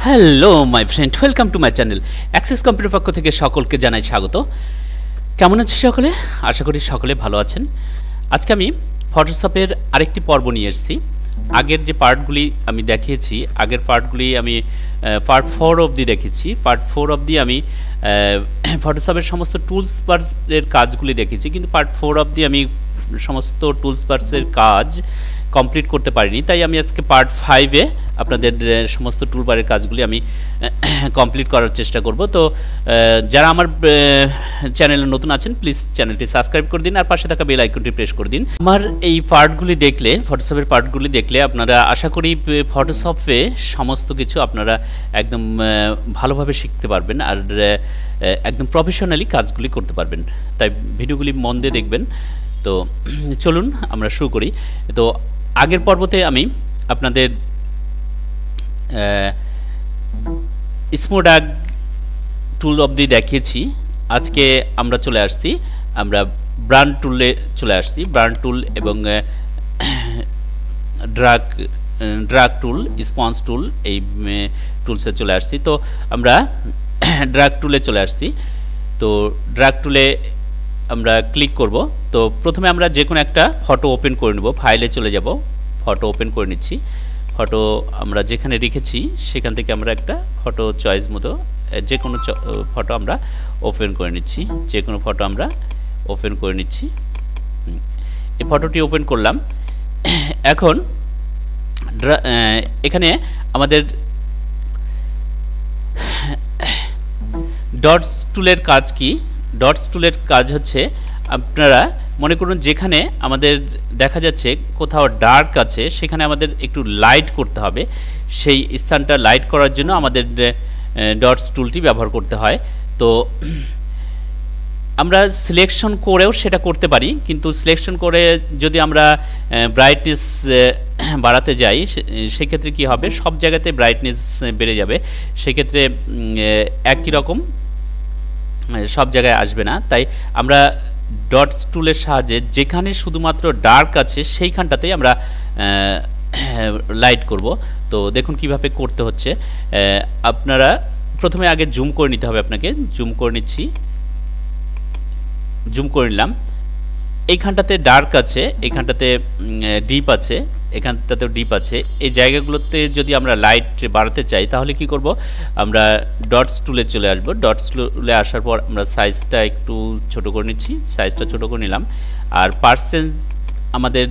Hello my friend, welcome to my channel. Access computer পক্ষ থেকে সকলকে জানাই স্বাগত। কেমন আছে সকলে? আশা করি সকলে ভালো আছেন। আজকে আমি ফটোশপের আরেকটি পর্ব নিয়ে এসেছি। আগের যে পার্টগুলি আমি দেখিয়েছি, আগের পার্টগুলি আমি পার্ট 4 অবধি দেখেছি। পার্ট 4 অবধি আমি ফটোশপের সমস্ত টুলস বার্সের কাজগুলি দেখেছি, কিন্তু পার্ট 4 অবধি আমি সমস্ত টুলস বার্সের কাজ কমপ্লিট করতে পারিনি। তাই আমি আজকে পার্ট 5-এ আপনাদের সমস্ত টুলবারের কাজগুলি আমি কমপ্লিট করার চেষ্টা করব। তো যারা আমার চ্যানেলে নতুন আছেন, প্লিজ চ্যানেলটি সাবস্ক্রাইব করে দিন আর পাশে থাকা বেল আইকনটি প্রেস করে দিন। আমার এই পার্টগুলি দেখলে, ফটোশপের পার্টগুলি দেখলে আপনারা আশা করি ফটোশপে সমস্ত কিছু আপনারা একদম ভালোভাবে শিখতে পারবেন আর একদম প্রফেশনালি কাজগুলি করতে পারবেন। তাই ভিডিওগুলি মন দিয়ে দেখবেন। তো চলুন আমরা শুরু করি। তো আগের পর্বতে আমি আপনাদের স্মোডাগ টুল অবধি দেখিয়েছি। আজকে আমরা চলে আসছি, আমরা ব্রান্ড টুলে চলে আসছি। ব্রান্ড টুল এবং ড্রাগ টুল, স্পঞ্জ টুল, এই টুলসে চলে আসছি। তো আমরা ড্রাগ টুলে চলে আসছি। তো ড্রাগ টুলে আমরা ক্লিক করব। তো প্রথমে আমরা যে কোনো একটা ফটো ওপেন করে নেব। ফাইলে চলে যাব, ফটো ওপেন করে নিচ্ছি। ফটো আমরা যেখানে রেখেছি সেখান থেকে আমরা একটা ফটো চয়েস মতো যে কোনো ফটো আমরা ওপেন করে নিচ্ছি। যে কোনো ফটো আমরা ওপেন করে নিচ্ছি। এই ফটোটি ওপেন করলাম। এখন এখানে আমাদের ডটস টুলের কাজ কি? ডটস টুলের কাজ হচ্ছে, আপনারা মনে করুন যেখানে আমাদের দেখা যাচ্ছে কোথাও ডার্ক আছে, সেখানে আমাদের একটু লাইট করতে হবে। সেই স্থানটা লাইট করার জন্য আমাদের ডটস টুলটি ব্যবহার করতে হয়। তো আমরা সিলেকশন করেও সেটা করতে পারি, কিন্তু সিলেকশন করে যদি আমরা ব্রাইটনেস বাড়াতে যাই, সেক্ষেত্রে কি হবে, সব জায়গাতে ব্রাইটনেস বেড়ে যাবে। সেক্ষেত্রে একই রকম সব জায়গায় আসবে না। তাই আমরা ডটস টুলের সাহায্যে যেখানে শুধুমাত্র ডার্ক আছে সেইখানটাতেই আমরা লাইট করব। তো দেখুন কিভাবে করতে হচ্ছে। আপনারা প্রথমে আগে জুম করে নিতে হবে, আপনাকে জুম করে নিচ্ছি, জুম করে নিলাম। এইখানটাতে ডার্ক আছে, এইখানটাতে ডিপ আছে, এখানটাতেও ডিপ আছে। এই জায়গাগুলোতে যদি আমরা লাইট বাড়াতে চাই তাহলে কি করব, আমরা ডটস টুলে চলে আসব। ডটস টুলে আসার পর আমরা সাইজটা একটু ছোট করে নিচ্ছি, সাইজটা ছোট করে নিলাম। আর পার্সেন্ট আমাদের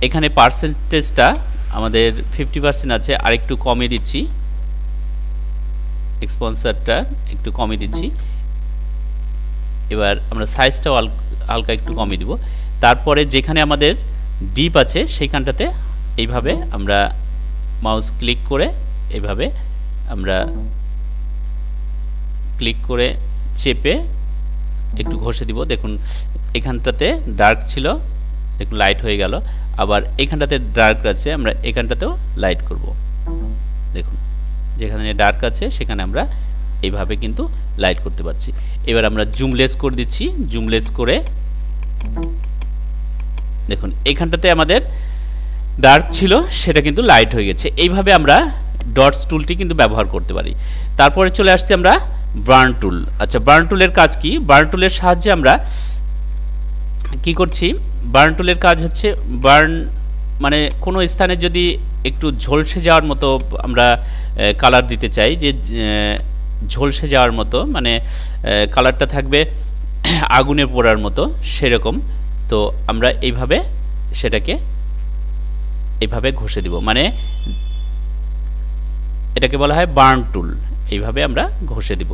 এখানে পার্সেন্টেজটা আমাদের 50% আছে, আর একটু কমিয়ে দিচ্ছি। এক্সপোজারটা একটু কমিয়ে দিচ্ছি। এবার আমরা সাইজটাও হালকা একটু কমিয়ে দিব। তারপরে যেখানে আমাদের ডিপ আছে সেইখানটাতে এইভাবে আমরা মাউস ক্লিক করে এইভাবে আমরা ক্লিক করে চেপে একটু ঘষে দিব। দেখুন এখানটাতে ডার্ক ছিল, একটু লাইট হয়ে গেল। আবার এখানটাতে ডার্ক আছে, আমরা এখানটাতেও লাইট করব। দেখুন যেখানে ডার্ক আছে সেখানে আমরা এইভাবে কিন্তু লাইট করতে পারছি। এবার আমরা জুমলেস করে দিচ্ছি। জুমলেস করে দেখুন এইখানটাতে আমাদের ডার্ক ছিল, সেটা কিন্তু লাইট হয়ে গেছে। এইভাবে আমরা ডটস টুলটি কিন্তু ব্যবহার করতে পারি। তারপরে চলে আসছি আমরা বার্ন টুল। আচ্ছা, বার্ন টুলের কাজ কি? বার্ন টুলের সাহায্যে আমরা কি করছি, বার্ন টুলের কাজ হচ্ছে, বার্ন মানে কোনো স্থানে যদি একটু ঝলসে যাওয়ার মতো আমরা কালার দিতে চাই, যে ঝলসে যাওয়ার মতো, মানে কালারটা থাকবে আগুনে পোড়ার মতো সেরকম। তো আমরা এইভাবে সেটাকে এইভাবে ঘষে দিব, মানে এটাকে বলা হয় বার্ন টুল। এইভাবে আমরা ঘষে দিব,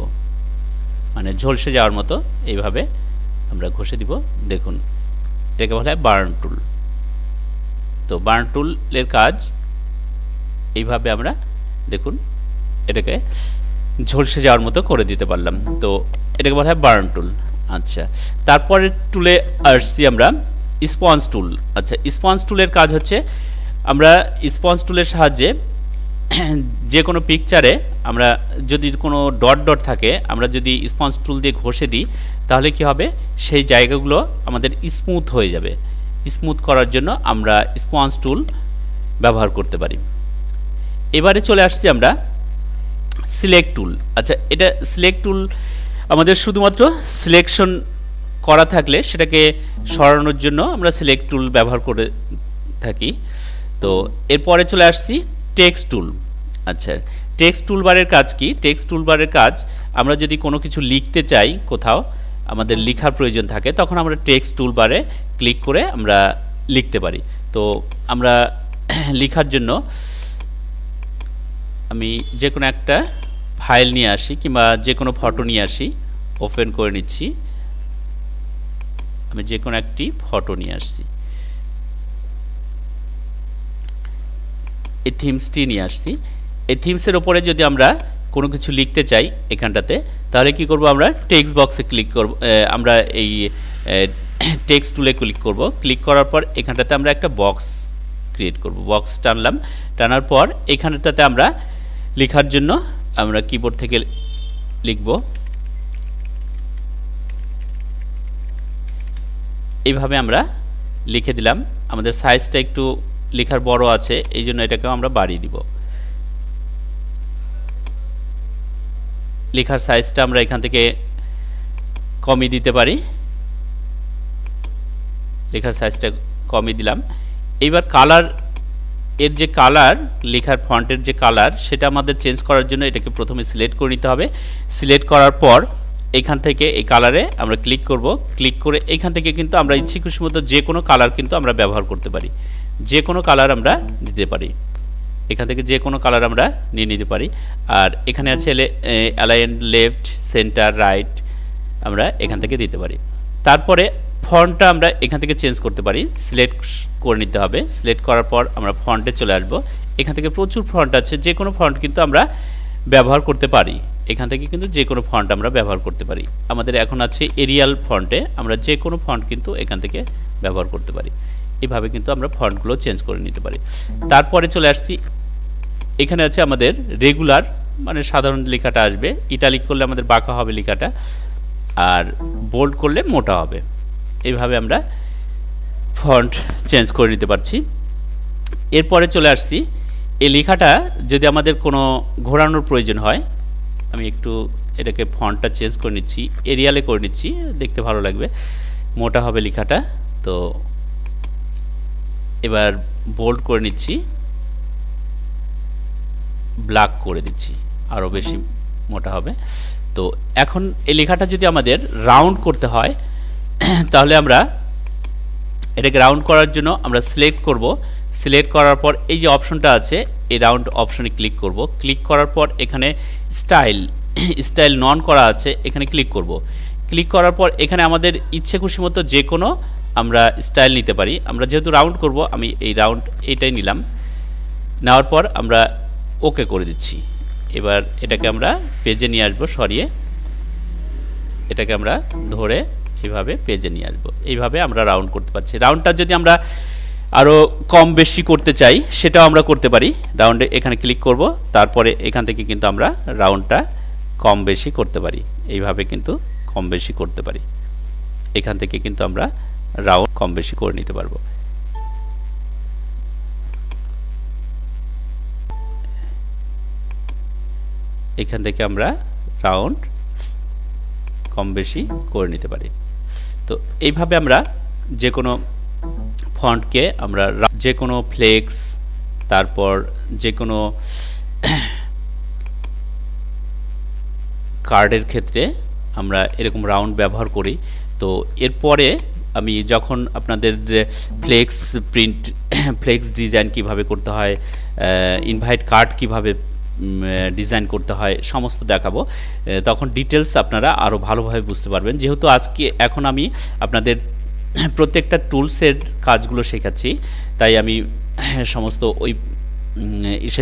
মানে ঝলসে যাওয়ার মতো এইভাবে আমরা ঘষে দিব। দেখুন এটাকে বলা হয় বার্ন টুল। তো বার্ন টুলের কাজ এইভাবে আমরা দেখুন এটাকে ঝলসে যাওয়ার মতো করে দিতে পারলাম। তো এটাকে বলা হয় বার্ন টুল। আচ্ছা, তারপরে টুলে আসছি আমরা স্পঞ্জ টুল। আচ্ছা, স্পঞ্জ টুলের কাজ হচ্ছে, আমরা স্পঞ্জ টুলের সাহায্যে যে কোনো পিকচারে আমরা যদি কোনো ডট ডট থাকে, আমরা যদি স্পঞ্জ টুল দিয়ে ঘষে দিই তাহলে কি হবে, সেই জায়গাগুলো আমাদের স্মুথ হয়ে যাবে। স্মুথ করার জন্য আমরা স্পঞ্জ টুল ব্যবহার করতে পারি। এবারে চলে আসছি আমরা সিলেক্ট টুল। আচ্ছা, এটা সিলেক্ট টুল আমাদের শুধুমাত্র সিলেকশন করা থাকলে সেটাকে সরানোর জন্য আমরা সিলেক্ট টুল ব্যবহার করে থাকি। তো এরপরে চলে আসছি টেক্সট টুল। আচ্ছা, টেক্সট টুলবারের কাজ কি? টেক্সট টুলবারের কাজ, আমরা যদি কোনো কিছু লিখতে চাই, কোথাও আমাদের লেখার প্রয়োজন থাকে, তখন আমরা টেক্সট টুলবারে ক্লিক করে আমরা লিখতে পারি। তো আমরা লেখার জন্য আমি যে কোনো একটা ফাইল নিয়ে আসি কিংবা যে কোনো ফটো নিয়ে আসি, ওপেন করে নিচ্ছি। আমি যে কোনো একটি ফটো নিয়ে আসছি, এই থিমসটি নিয়ে আসছি। এই থিমসের ওপরে যদি আমরা কোনো কিছু লিখতে চাই এখানটাতে, তাহলে কি করব? আমরা টেক্সট বক্সে ক্লিক করব, আমরা এই টেক্সট টুলে ক্লিক করব। ক্লিক করার পর এখানটাতে আমরা একটা বক্স ক্রিয়েট করব। বক্স টানলাম, টানার পর এখানটাতে আমরা লেখার জন্য আমরা কিবোর্ড থেকে লিখব। এইভাবে আমরা লিখে দিলাম। আমাদের সাইজটা একটু লেখার বড় আছে, এই জন্য এটাকেও আমরা বাড়িয়ে দিব। লেখার সাইজটা আমরা এখান থেকে কমিয়ে দিতে পারি। লেখার সাইজটা কমিয়ে দিলাম। এইবার কালার, এর যে কালার, লেখার ফন্টের যে কালার, সেটা আমাদের চেঞ্জ করার জন্য এটাকে প্রথমে সিলেক্ট করে নিতে হবে। সিলেক্ট করার পর এখান থেকে এই কালারে আমরা ক্লিক করব। ক্লিক করে এখান থেকে কিন্তু আমরা ইচ্ছে খুশি মতো যে কোনো কালার কিন্তু আমরা ব্যবহার করতে পারি, যে কোনো কালার আমরা দিতে পারি। এখান থেকে যে কোনো কালার আমরা নিয়ে নিতে পারি। আর এখানে আছে অ্যালাইন লেফট, সেন্টার, রাইট, আমরা এখান থেকে দিতে পারি। তারপরে ফন্টটা আমরা এখান থেকে চেঞ্জ করতে পারি, সিলেক্ট করে নিতে হবে। সিলেক্ট করার পর আমরা ফন্টে চলে আসব। এখান থেকে প্রচুর ফন্ট আছে, যে কোনো ফন্ট কিন্তু আমরা ব্যবহার করতে পারি। এখান থেকে কিন্তু যে কোনো ফন্ট আমরা ব্যবহার করতে পারি। আমাদের এখন আছে এরিয়াল ফন্টে, আমরা যে কোনো ফন্ট কিন্তু এখান থেকে ব্যবহার করতে পারি। এইভাবে কিন্তু আমরা ফন্টগুলো চেঞ্জ করে নিতে পারি। তারপরে চলে আসছি, এখানে আছে আমাদের রেগুলার, মানে সাধারণ লেখাটা আসবে। ইটালিক করলে আমাদের বাঁকা হবে লেখাটা, আর বোল্ড করলে মোটা হবে। এইভাবে আমরা ফন্ট চেঞ্জ করে নিতে পারছি। এরপরে চলে আসছি, এই লেখাটা যদি আমাদের কোনো ঘোরানোর প্রয়োজন হয়, আমি একটু এটাকে ফন্টটা চেঞ্জ করে নিচ্ছি, এরিয়ালে করে নিচ্ছি, দেখতে ভালো লাগবে, মোটা হবে লেখাটা। তো এবার বোল্ড করে নিচ্ছি, ব্ল্যাক করে দিচ্ছি, আরও বেশি মোটা হবে। তো এখন এই লেখাটা যদি আমাদের রাউন্ড করতে হয়, তাহলে আমরা এটাকে রাউন্ড করার জন্য আমরা সিলেক্ট করব। সিলেক্ট করার পর এই যে অপশনটা আছে, এই রাউন্ড অপশনে ক্লিক করব। ক্লিক করার পর এখানে স্টাইল নন করা আছে, এখানে ক্লিক করব। ক্লিক করার পর এখানে আমাদের ইচ্ছে খুশি মতো যে কোনো আমরা স্টাইল নিতে পারি। আমরা যেহেতু রাউন্ড করব, আমি এই রাউন্ড এইটাই নিলাম। নেওয়ার পর আমরা ওকে করে দিচ্ছি। এবার এটাকে আমরা পেজে নিয়ে আসবো, সরিয়ে এটাকে আমরা ধরে এইভাবে পেজে নিয়ে আসবো। এইভাবে আমরা রাউন্ড করতে পারছি। রাউন্ডটা যদি আমরা আরও কম বেশি করতে চাই, সেটাও আমরা করতে পারি। রাউন্ডে এখানে ক্লিক করব, তারপরে এখান থেকে কিন্তু আমরা রাউন্ডটা কম বেশি করতে পারি। এইভাবে কিন্তু কম বেশি করতে পারি। এখান থেকে কিন্তু আমরা রাউন্ড কম বেশি করে নিতে পারবো। এখান থেকে আমরা রাউন্ড কম বেশি করে নিতে পারি। তো এইভাবে আমরা যে কোনো ফন্টকে আমরা যে কোনো ফ্লেক্স, তারপর যে কোনো কার্ডের ক্ষেত্রে আমরা এরকম রাউন্ড ব্যবহার করি। তো এরপরে আমি যখন আপনাদের ফ্লেক্স প্রিন্ট, ফ্লেক্স ডিজাইন কিভাবে করতে হয়, ইনভাইট কার্ড কিভাবে ডিজাইন করতে হয়, সমস্ত দেখাবো। তখন ডিটেলস আপনারা আরও ভালোভাবে বুঝতে পারবেন। যেহেতু এখন আমি আপনাদের প্রত্যেকটা টুলসের কাজগুলো শেখাচ্ছি, তাই আমি সমস্ত ওই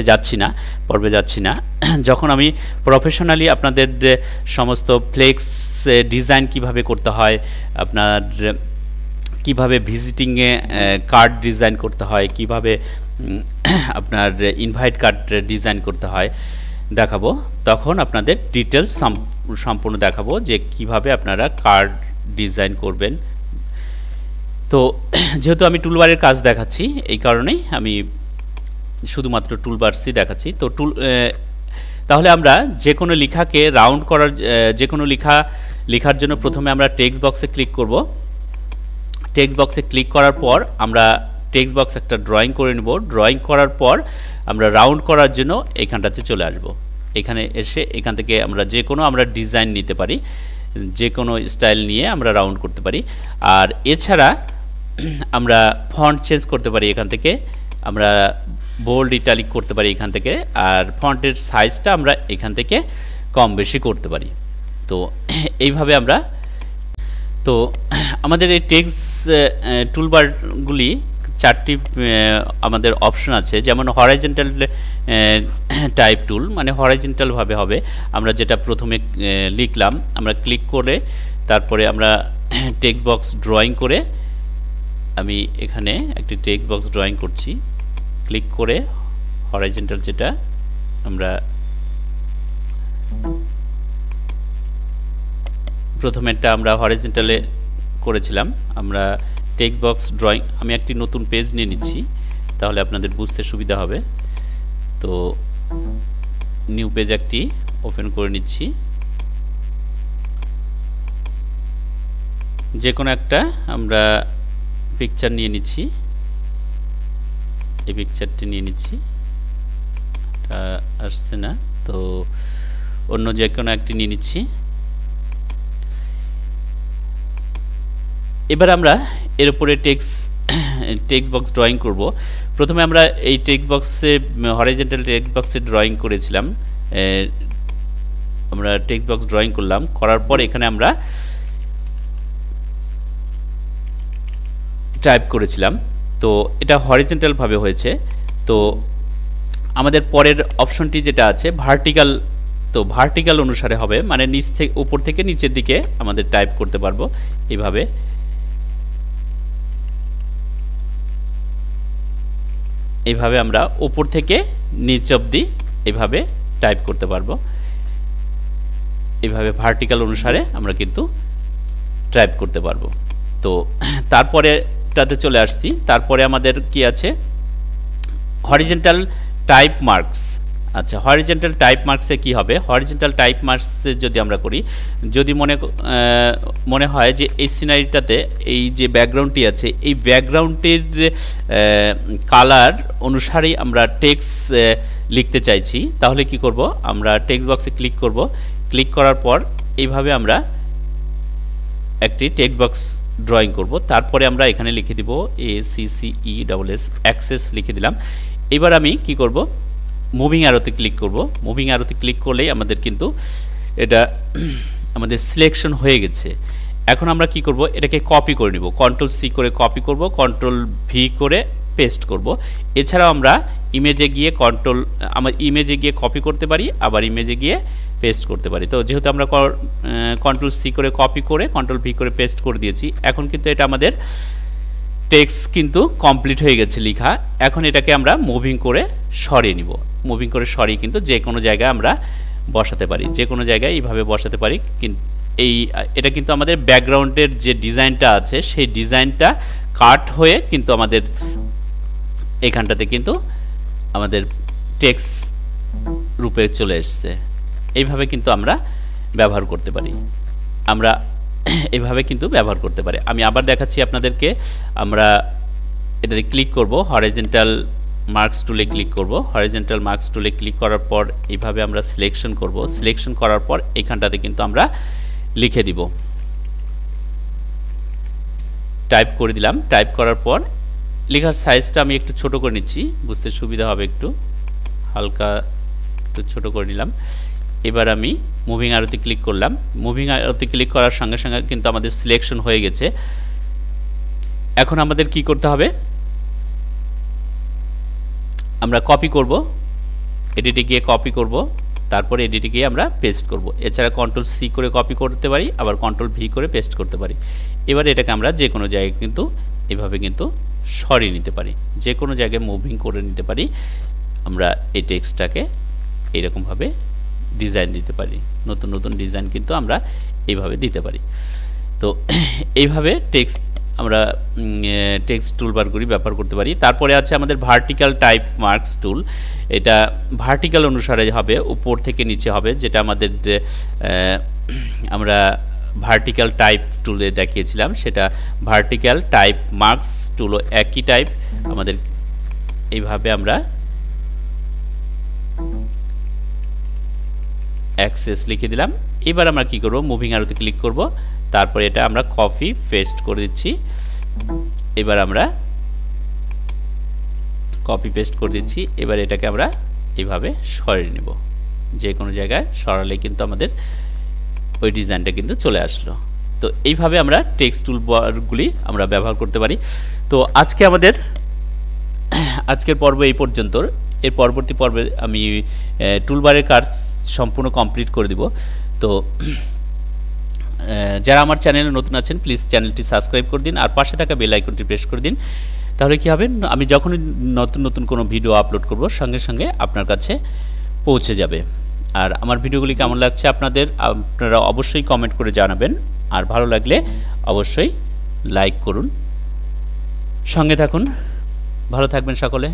যাচ্ছি না, পর্বে যাচ্ছি না। যখন আমি প্রফেশনালি আপনাদের সমস্ত ফ্লেক্স ডিজাইন কিভাবে করতে হয়, আপনার কিভাবে ভিজিটিংয়ে কার্ড ডিজাইন করতে হয়, কিভাবে আপনার ইনভাইট কার্ড ডিজাইন করতে হয় দেখাবো, তখন আপনাদের ডিটেলস সম্পূর্ণ দেখাবো যে কিভাবে আপনারা কার্ড ডিজাইন করবেন। তো যেহেতু আমি টুলবারের কাজ দেখাচ্ছি, এই কারণেই আমি শুধুমাত্র টুলবারসই দেখাচ্ছি। তো তাহলে আমরা যে কোনো লেখাকে রাউন্ড করার যে কোনো লেখার জন্য প্রথমে আমরা টেক্সট বক্সে ক্লিক করব। টেক্সট বক্সে ক্লিক করার পর আমরা টেক্সট বক্স একটা ড্রয়িং করে নেব। ড্রয়িং করার পর আমরা রাউন্ড করার জন্য এখানটাতে চলে আসব। এখানে এসে এখান থেকে আমরা যে কোনো ডিজাইন নিতে পারি, যে কোনো স্টাইল নিয়ে আমরা রাউন্ড করতে পারি। আর এছাড়া আমরা ফন্ট চেঞ্জ করতে পারি, এখান থেকে আমরা বোল্ড ইটালিক করতে পারি এখান থেকে, আর ফন্টের সাইজটা আমরা এখান থেকে কম বেশি করতে পারি। তো এইভাবে আমরা তো আমাদের এই টেক্সট টুলবারগুলি 4টি আমাদের অপশন আছে, যেমন হরাইজন্টাল টাইপ টুল, মানে হরাইজন্টালভাবে হবে। আমরা যেটা প্রথমে লিখলাম আমরা ক্লিক করে তারপরে আমরা টেক্সট বক্স ড্রয়িং করে, আমি এখানে একটি টেক্সট বক্স ড্রয়িং করছি, ক্লিক করে হরাইজন্টাল যেটা আমরা প্রথমেরটা আমরা হরাইজন্টালে করেছিলাম। আমরা টেক্সট বক্স ড্রয়িং, আমি একটি নতুন পেজ নিয়ে নিচ্ছি তাহলে আপনাদের বুঝতে সুবিধা হবে। তো নিউ পেজ একটি ওপেন করে নিচ্ছি, যে কোনো একটা আমরা পিকচার নিয়ে নিচ্ছি, এই পিকচারটি নিয়ে নিচ্ছি, আসছে না, তো অন্য যে কোনো একটি নিয়ে নিচ্ছি। এবার আমরা এর উপরে টেক্সট বক্স ড্রয়িং করব। প্রথমে আমরা এই টেক্সট বক্সে হরাইজন্টাল টেক্সট বক্সে ড্রয়িং করেছিলাম, আমরা টেক্সট বক্স ড্রয়িং করলাম, করার পর এখানে আমরা টাইপ করেছিলাম। তো এটা হরিজন্টাল ভাবে হয়েছে। তো আমাদের পরের অপশনটি যেটা আছে ভার্টিক্যাল, তো ভার্টিক্যাল অনুসারে হবে, মানে নিচ থেকে উপর থেকে নিচের দিকে আমাদের টাইপ করতে পারবো এইভাবে। এইভাবে আমরা উপর থেকে নিচ অবধি এইভাবে টাইপ করতে পারবো। এইভাবে ভার্টিক্যাল অনুসারে আমরা কিন্তু টাইপ করতে পারবো। তো তারপরে টাতে চলে আসছি, তারপরে আমাদের কি আছে হরিজন্টাল টাইপ মার্কস। আচ্ছা, হরিজন্টাল টাইপ মার্কসে কি হবে? হরিজন্টাল টাইপ মার্কসে যদি আমরা করি, যদি মনে হয় যে এই সিনারিটাতে এই যে ব্যাকগ্রাউন্ডটি আছে এই ব্যাকগ্রাউন্ডের কালার অনুসারেই আমরা টেক্সট লিখতে চাইছি, তাহলে কি করব? আমরা টেক্সট বক্সে ক্লিক করব। ক্লিক করার পর এইভাবে আমরা একটি টেক্সট বক্স ড্রয়িং করব। তারপরে আমরা এখানে লিখে দিব ACCESS অ্যাক্সেস লিখে দিলাম। এবার আমি কি করব? মুভিং অ্যারোতে ক্লিক করব। মুভিং অ্যারোতে ক্লিক করলেই আমাদের কিন্তু এটা আমাদের সিলেকশন হয়ে গেছে। এখন আমরা কি করব? এটাকে কপি করে নিব। Ctrl+C করে কপি করব, Ctrl+V করে পেস্ট করব। এছাড়াও আমরা ইমেজে গিয়ে ইমেজে গিয়ে কপি করতে পারি, আবার ইমেজে গিয়ে পেস্ট করতে পারি। তো যেহেতু আমরা Ctrl+C করে কপি করে Ctrl+V করে পেস্ট করে দিয়েছি, এখন কিন্তু এটা আমাদের টেক্সট কিন্তু কমপ্লিট হয়ে গেছে লেখা। এখন এটাকে আমরা মুভিং করে সরিয়ে নিব। মুভিং করে সরিয়ে কিন্তু যে কোনো জায়গায় আমরা বসাতে পারি, যে কোনো জায়গায় এইভাবে বসাতে পারি। কিন্তু এটা কিন্তু আমাদের ব্যাকগ্রাউন্ডের যে ডিজাইনটা আছে সেই ডিজাইনটা কাট হয়ে কিন্তু আমাদের এখানটাতে কিন্তু আমাদের টেক্সট রূপে চলে এসছে। এইভাবে কিন্তু আমরা ব্যবহার করতে পারি, আমরা এইভাবে কিন্তু ব্যবহার করতে পারি। আমি আবার দেখাচ্ছি আপনাদেরকে। আমরা এটাতে ক্লিক করব, হরিজন্টাল মার্কস টুলে ক্লিক করব। হরিজন্টাল মার্কস টুলে ক্লিক করার পর এইভাবে আমরা সিলেকশন করব। সিলেকশন করার পর এখানটাতে কিন্তু আমরা লিখে দিব, টাইপ করে দিলাম। টাইপ করার পর লেখার সাইজটা আমি একটু ছোট করে নিচ্ছি, বুঝতে সুবিধা হবে, একটু হালকা একটু ছোট করে নিলাম। এবার আমি মুভিং অ্যারোতে ক্লিক করলাম। মুভিং অ্যারোতে ক্লিক করার সঙ্গে সঙ্গে কিন্তু আমাদের সিলেকশন হয়ে গেছে। এখন আমাদের কি করতে হবে? আমরা কপি করব, এডিটে গিয়ে কপি করব, তারপরে এডিটে গিয়ে আমরা পেস্ট করব। এছাড়া Ctrl+C করে কপি করতে পারি, আবার Ctrl+V করে পেস্ট করতে পারি। এবার এটাকে আমরা যে কোনো জায়গায় কিন্তু এভাবে কিন্তু সরিয়ে নিতে পারি, যে কোনো জায়গায় মুভিং করে নিতে পারি। আমরা এই টেক্সটটাকে এইরকমভাবে ডিজাইন দিতে পারি, নতুন নতুন ডিজাইন কিন্তু আমরা এইভাবে দিতে পারি। তো এইভাবে টেক্সট আমরা টেক্সট টুলবারগুলি ব্যবহার করতে পারি। তারপরে আছে আমাদের ভার্টিক্যাল টাইপ মার্কস টুল। এটা ভার্টিক্যাল অনুসারে হবে, উপর থেকে নিচে হবে, যেটা আমাদের আমরা ভার্টিক্যাল টাইপ টুলে দেখিয়েছিলাম, সেটা ভার্টিক্যাল টাইপ মার্কস টুলও একই টাইপ। আমাদের এইভাবে আমরা অ্যাক্সেস লিখে দিলাম। এবার আমরা কি করব, মুভিং অ্যারোতে ক্লিক করব, তারপরে এটা আমরা কপি পেস্ট করে দিচ্ছি। এবার আমরা কপি পেস্ট করে দিচ্ছি। এবার এটাকে আমরা এইভাবে সরিয়ে নেব, যে কোনো জায়গায় সরালে কিন্তু আমাদের ওই ডিজাইনটা কিন্তু চলে আসলো। তো এইভাবে আমরা টেক্সট টুলবারগুলি আমরা ব্যবহার করতে পারি। তো আজকে আমাদের আজকের পর্ব এই পর্যন্ত। এর পরবর্তী পর্বে আমি টুলবারের কাজ সম্পূর্ণ কমপ্লিট করে দিব। তো যারা আমার চ্যানেলে নতুন আছেন প্লিজ চ্যানেলটি সাবস্ক্রাইব করে দিন, আর পাশে থাকা বেল আইকনটি প্রেস করে দিন। তাহলে কি হবে, আমি যখনই নতুন নতুন কোনো ভিডিও আপলোড করব সঙ্গে সঙ্গে আপনার কাছে পৌঁছে যাবে। আর আমার ভিডিওগুলি কেমন লাগছে আপনারা অবশ্যই কমেন্ট করে জানাবেন, আর ভালো লাগলে অবশ্যই লাইক করুন। সঙ্গে থাকুন, ভালো থাকবেন সকলে।